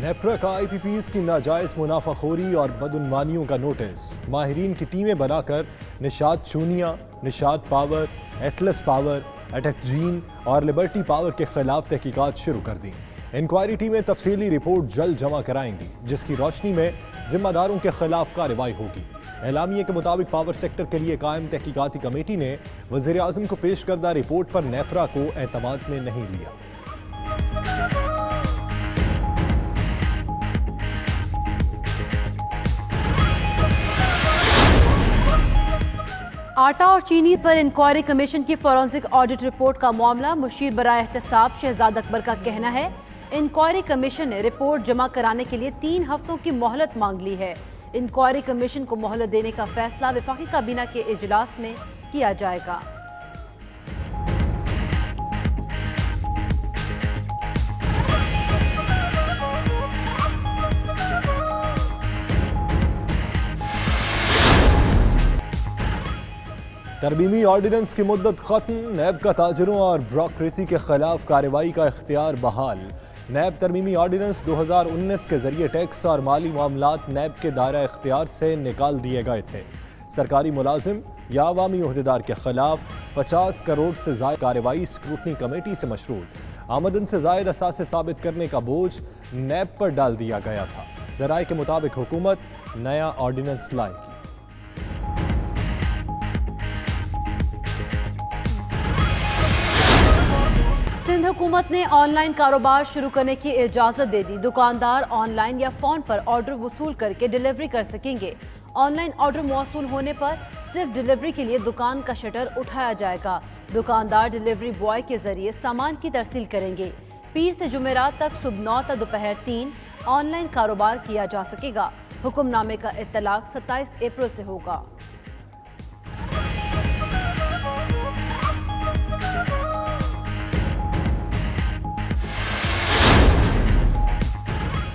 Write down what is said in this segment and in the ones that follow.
نیپرا کا IPPs کی ناجائز منافع خوری اور بدعنوانیوں کا نوٹس، ماہرین کی ٹیمیں بنا کر Nishat Chunian, Nishat power, Atlas power, Attock gen اور لبرٹی پاور کے خلاف تحقیقات شروع کر دیں۔ انکوائری ٹیمیں تفصیلی رپورٹ جلد جمع کرائیں گی، جس کی روشنی میں ذمہ داروں کے خلاف کارروائی ہوگی۔ اعلامیے کے مطابق پاور سیکٹر کے لیے قائم تحقیقاتی کمیٹی نے وزیر اعظم کو پیش کردہ رپورٹ پر نیپرا کو اعتماد میں نہیں لیا۔ آٹا اور چینی پر انکوائری کمیشن کی فورنسک آڈٹ رپورٹ کا معاملہ، مشیر برائے احتساب شہزاد اکبر کا کہنا ہے انکوائری کمیشن نے رپورٹ جمع کرانے کے لیے 3 ہفتوں کی مہلت مانگ لی ہے۔ انکوائری کمیشن کو مہلت دینے کا فیصلہ وفاقی کابینہ کے اجلاس میں کیا جائے گا۔ ترمیمی آرڈیننس کی مدت ختم، نیب کا تاجروں اور بیوروکریسی کے خلاف کارروائی کا اختیار بحال۔ نیب ترمیمی آرڈیننس 2019 کے ذریعے ٹیکس اور مالی معاملات نیب کے دائرہ اختیار سے نکال دیے گئے تھے۔ سرکاری ملازم یا عوامی عہدیدار کے خلاف 50 کروڑ سے زائد کارروائی اسکروٹنی کمیٹی سے مشروط۔ آمدن سے زائد اثاثے ثابت کرنے کا بوجھ نیب پر ڈال دیا گیا تھا۔ ذرائع کے مطابق حکومت نیا آرڈیننس لائے گی۔ سندھ حکومت نے آن لائن کاروبار شروع کرنے کی اجازت دے دی۔ دکاندار آن لائن یا فون پر آرڈر وصول کر کے ڈیلیوری کر سکیں گے۔ آن لائن آرڈر موصول ہونے پر صرف ڈیلیوری کے لیے دکان کا شٹر اٹھایا جائے گا۔ دکاندار ڈیلیوری بوائے کے ذریعے سامان کی ترسیل کریں گے۔ پیر سے جمعرات تک صبح 9 تا دوپہر 3 آن لائن کاروبار کیا جا سکے گا۔ حکم نامے کا اطلاق 27 اپریل سے ہوگا۔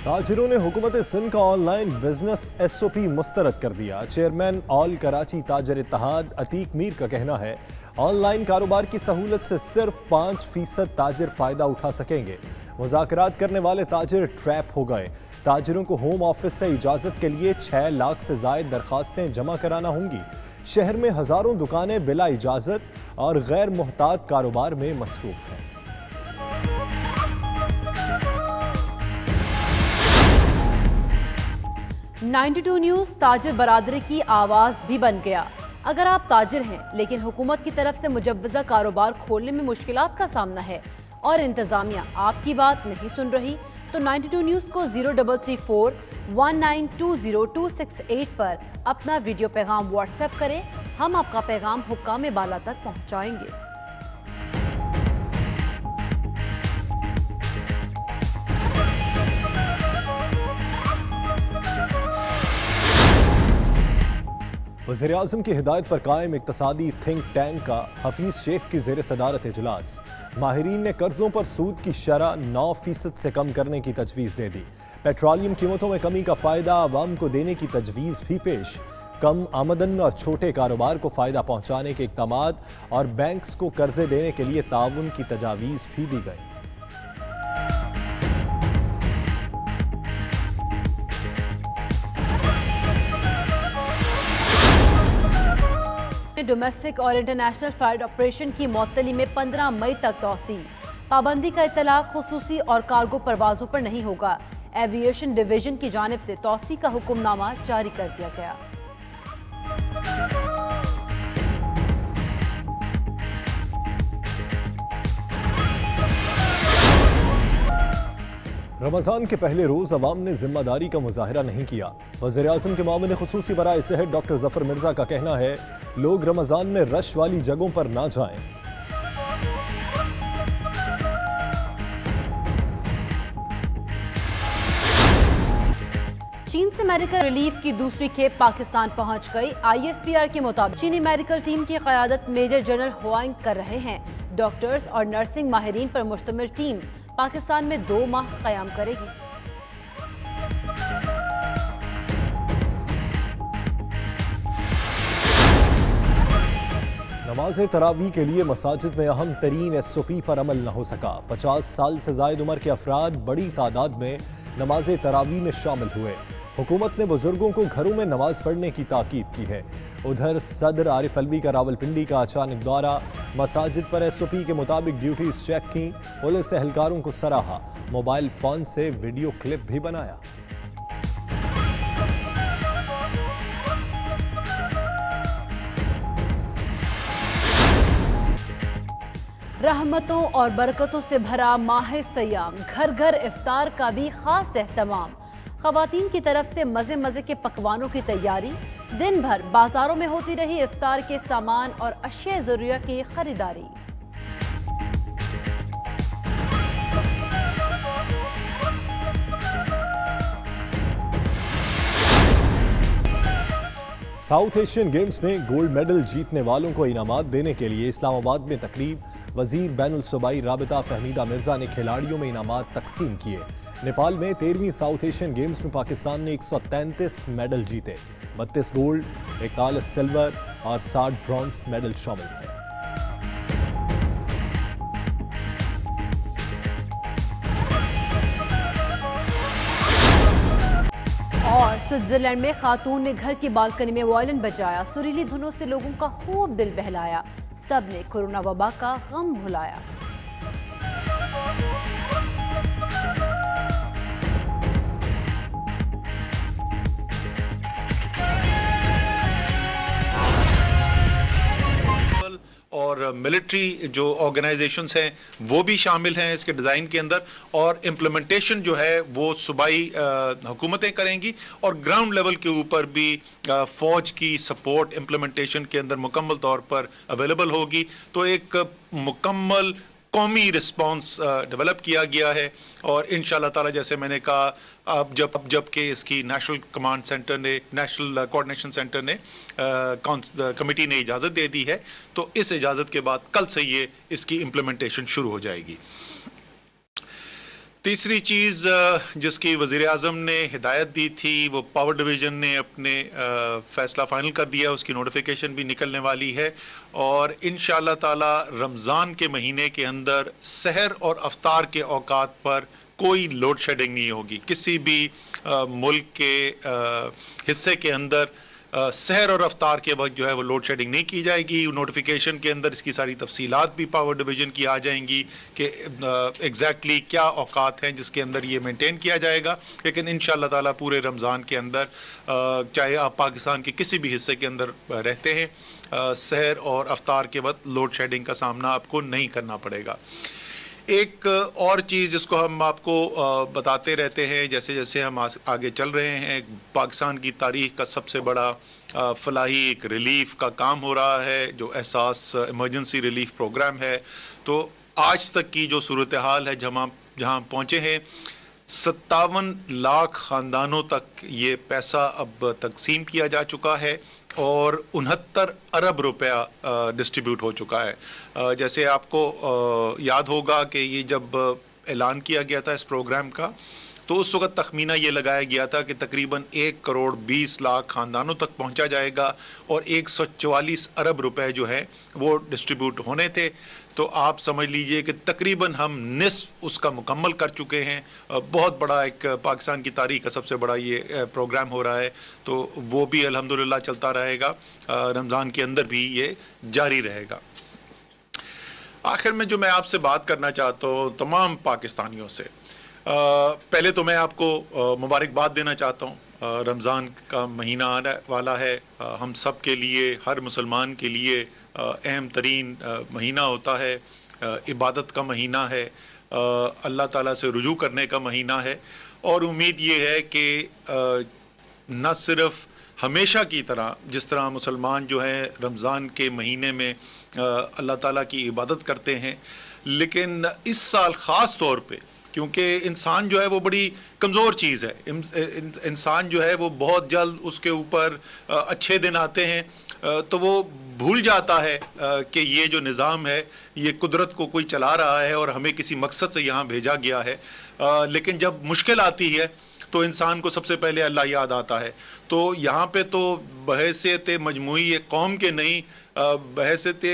تاجروں نے حکومت سندھ کا آن لائن بزنس SOP مسترد کر دیا۔ چیئرمین آل کراچی تاجر اتحاد عتیق میر کا کہنا ہے آن لائن کاروبار کی سہولت سے صرف 5% تاجر فائدہ اٹھا سکیں گے۔ مذاکرات کرنے والے تاجر ٹریپ ہو گئے۔ تاجروں کو ہوم آفس سے اجازت کے لیے 6 لاکھ سے زائد درخواستیں جمع کرانا ہوں گی۔ شہر میں ہزاروں دکانیں بلا اجازت اور غیر محتاط کاروبار میں مصروف ہیں۔ 92 نیوز تاجر برادری کی آواز بھی بن گیا۔ اگر آپ تاجر ہیں لیکن حکومت کی طرف سے مجوزہ کاروبار کھولنے میں مشکلات کا سامنا ہے اور انتظامیہ آپ کی بات نہیں سن رہی تو 92 نیوز کو 0334 1920 پر اپنا ویڈیو پیغام واٹس ایپ کریں۔ ہم آپ کا پیغام حکام بالا تک پہنچائیں گے۔ وزیر اعظم کی ہدایت پر قائم اقتصادی تھنک ٹینک کا حفیظ شیخ کی زیر صدارت اجلاس۔ ماہرین نے قرضوں پر سود کی شرح 9% سے کم کرنے کی تجویز دے دی۔ پیٹرولیم قیمتوں میں کمی کا فائدہ عوام کو دینے کی تجویز بھی پیش۔ کم آمدن اور چھوٹے کاروبار کو فائدہ پہنچانے کے اقدامات اور بینکس کو قرضے دینے کے لیے تعاون کی تجاویز بھی دی گئی۔ ڈومیسٹک اور انٹرنیشنل فلائٹ آپریشن کی معطلی میں 15 مئی تک توسیع۔ پابندی کا اطلاق خصوصی اور کارگو پروازوں پر نہیں ہوگا۔ ایوییشن ڈویژن کی جانب سے توسیع کا حکم نامہ جاری کر دیا گیا۔ رمضان کے پہلے روز عوام نے ذمہ داری کا مظاہرہ نہیں کیا۔ وزیر اعظم کے معاون خصوصی برائے صحت ڈاکٹر ظفر مرزا کا کہنا ہے لوگ رمضان میں رش والی جگہوں پر نہ جائیں۔ چین سے میڈیکل ریلیف کی دوسری کھیپ پاکستان پہنچ گئی۔ ISPR کے مطابق چینی میڈیکل ٹیم کی قیادت میجر جنرل ہوانگ کر رہے ہیں۔ ڈاکٹرز اور نرسنگ ماہرین پر مشتمل ٹیم پاکستان میں 2 ماہ قیام کرے گی۔ نماز تراویح کے لیے مساجد میں اہم ترین ایس او پی پر عمل نہ ہو سکا۔ 50 سال سے زائد عمر کے افراد بڑی تعداد میں نماز تراویح میں شامل ہوئے۔ حکومت نے بزرگوں کو گھروں میں نماز پڑھنے کی تاکید کی ہے۔ ادھر صدر عارف علوی کا راولپنڈی کا اچانک دورہ، مساجد پر ایس او پی کے مطابق ڈیوٹیز چیک کی، پولیس اہلکاروں کو سراہا، موبائل فون سے ویڈیو کلپ بھی بنایا۔ رحمتوں اور برکتوں سے بھرا ماہ سیام، گھر گھر افطار کا بھی خاص اہتمام۔ خواتین کی طرف سے مزے مزے کے پکوانوں کی تیاری، دن بھر بازاروں میں ہوتی رہی افطار کے سامان اور اشیاء ضروریہ کی خریداری۔ ساؤتھ ایشین گیمز میں گولڈ میڈل جیتنے والوں کو انعامات دینے کے لیے اسلام آباد میں تقریب، وزیر بین الصوبائی رابطہ فہمیدہ مرزا نے کھلاڑیوں میں انعامات تقسیم کیے۔ نیپال میں 13ویں ساؤتھ ایشین گیمز میں پاکستان نے 133 میڈل جیتے، 32 گولڈ، 41 سلور اور 60 برونز میڈل شامل تھے۔ اور سوئٹزرلینڈ میں خاتون نے گھر کی بالکنی میں وائلن بجایا، سریلی دھنوں سے لوگوں کا خوب دل بہلایا، سب نے کورونا وبا کا غم بھلایا۔ اور ملٹری جو آرگنائزیشنز ہیں وہ بھی شامل ہیں اس کے ڈیزائن کے اندر، اور امپلیمنٹیشن جو ہے وہ صوبائی حکومتیں کریں گی، اور گراؤنڈ لیول کے اوپر بھی فوج کی سپورٹ امپلیمنٹیشن کے اندر مکمل طور پر اویلیبل ہوگی۔ تو ایک مکمل قومی رسپانس ڈیولپ کیا گیا ہے، اور انشاءاللہ تعالی جیسے میں نے کہا اب جب کہ اس کی نیشنل کمانڈ سینٹر نے، نیشنل کوآرڈینیشن سینٹر نے، کمیٹی نے اجازت دے دی ہے، تو اس اجازت کے بعد کل سے یہ اس کی امپلیمنٹیشن شروع ہو جائے گی۔ تیسری چیز جس کی وزیر اعظم نے ہدایت دی تھی، وہ پاور ڈویژن نے اپنے فیصلہ فائنل کر دیا، اس کی نوٹیفیکیشن بھی نکلنے والی ہے، اور انشاءاللہ تعالی رمضان کے مہینے کے اندر سحر اور افطار کے اوقات پر کوئی لوڈ شیڈنگ نہیں ہوگی۔ کسی بھی ملک کے حصے کے اندر سحر اور افطار کے وقت جو ہے وہ لوڈ شیڈنگ نہیں کی جائے گی۔ نوٹیفیکیشن کے اندر اس کی ساری تفصیلات بھی پاور ڈویژن کی آ جائیں گی کہ ایگزیکٹلی کیا اوقات ہیں جس کے اندر یہ مینٹین کیا جائے گا، لیکن انشاءاللہ تعالیٰ پورے رمضان کے اندر چاہے آپ پاکستان کے کسی بھی حصے کے اندر رہتے ہیں، سحر اور افطار کے وقت لوڈ شیڈنگ کا سامنا آپ کو نہیں کرنا پڑے گا۔ ایک اور چیز جس کو ہم آپ کو بتاتے رہتے ہیں جیسے جیسے ہم آگے چل رہے ہیں، پاکستان کی تاریخ کا سب سے بڑا فلاحی ایک ریلیف کا کام ہو رہا ہے، جو احساس ایمرجنسی ریلیف پروگرام ہے۔ تو آج تک کی جو صورتحال ہے جہاں پہنچے ہیں، 57 لاکھ خاندانوں تک یہ پیسہ اب تقسیم کیا جا چکا ہے، اور 69 ارب روپیہ ڈسٹریبیوٹ ہو چکا ہے۔ جیسے آپ کو یاد ہوگا کہ یہ جب اعلان کیا گیا تھا اس پروگرام کا، تو اس وقت تخمینہ یہ لگایا گیا تھا کہ تقریباً 1,20,00,000 خاندانوں تک پہنچا جائے گا، اور 144 ارب روپے جو ہے وہ ڈسٹریبیوٹ ہونے تھے۔ تو آپ سمجھ لیجئے کہ تقریباً ہم نصف اس کا مکمل کر چکے ہیں۔ بہت بڑا ایک پاکستان کی تاریخ کا سب سے بڑا یہ پروگرام ہو رہا ہے، تو وہ بھی الحمدللہ چلتا رہے گا، رمضان کے اندر بھی یہ جاری رہے گا۔ آخر میں جو میں آپ سے بات کرنا چاہتا ہوں تمام پاکستانیوں سے، پہلے تو میں آپ کو مبارکباد دینا چاہتا ہوں۔ رمضان کا مہینہ آنے والا ہے، ہم سب کے لیے، ہر مسلمان کے لیے اہم ترین مہینہ ہوتا ہے، عبادت کا مہینہ ہے، اللہ تعالیٰ سے رجوع کرنے کا مہینہ ہے، اور امید یہ ہے کہ نہ صرف ہمیشہ کی طرح جس طرح مسلمان جو ہیں رمضان کے مہینے میں اللہ تعالیٰ کی عبادت کرتے ہیں، لیکن اس سال خاص طور پہ کیونکہ انسان جو ہے وہ بڑی کمزور چیز ہے، انسان جو ہے وہ بہت جلد اس کے اوپر اچھے دن آتے ہیں تو وہ بھول جاتا ہے کہ یہ جو نظام ہے یہ قدرت کو کوئی چلا رہا ہے اور ہمیں کسی مقصد سے یہاں بھیجا گیا ہے، لیکن جب مشکل آتی ہے تو انسان کو سب سے پہلے اللہ یاد آتا ہے. تو یہاں پہ تو بحیثیت مجموعی ایک قوم کے نہیں, بحیثیت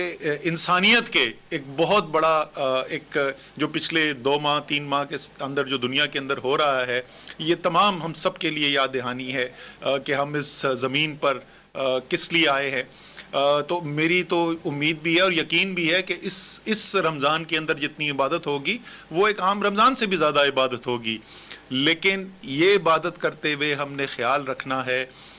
انسانیت کے ایک بہت بڑا ایک جو پچھلے 2 ماہ 3 ماہ کے اندر جو دنیا کے اندر ہو رہا ہے, یہ تمام ہم سب کے لیے یاد دہانی ہے کہ ہم اس زمین پر کس لیے آئے ہیں. تو میری تو امید بھی ہے اور یقین بھی ہے کہ اس رمضان کے اندر جتنی عبادت ہوگی وہ ایک عام رمضان سے بھی زیادہ عبادت ہوگی, لیکن یہ عبادت کرتے ہوئے ہم نے خیال رکھنا ہے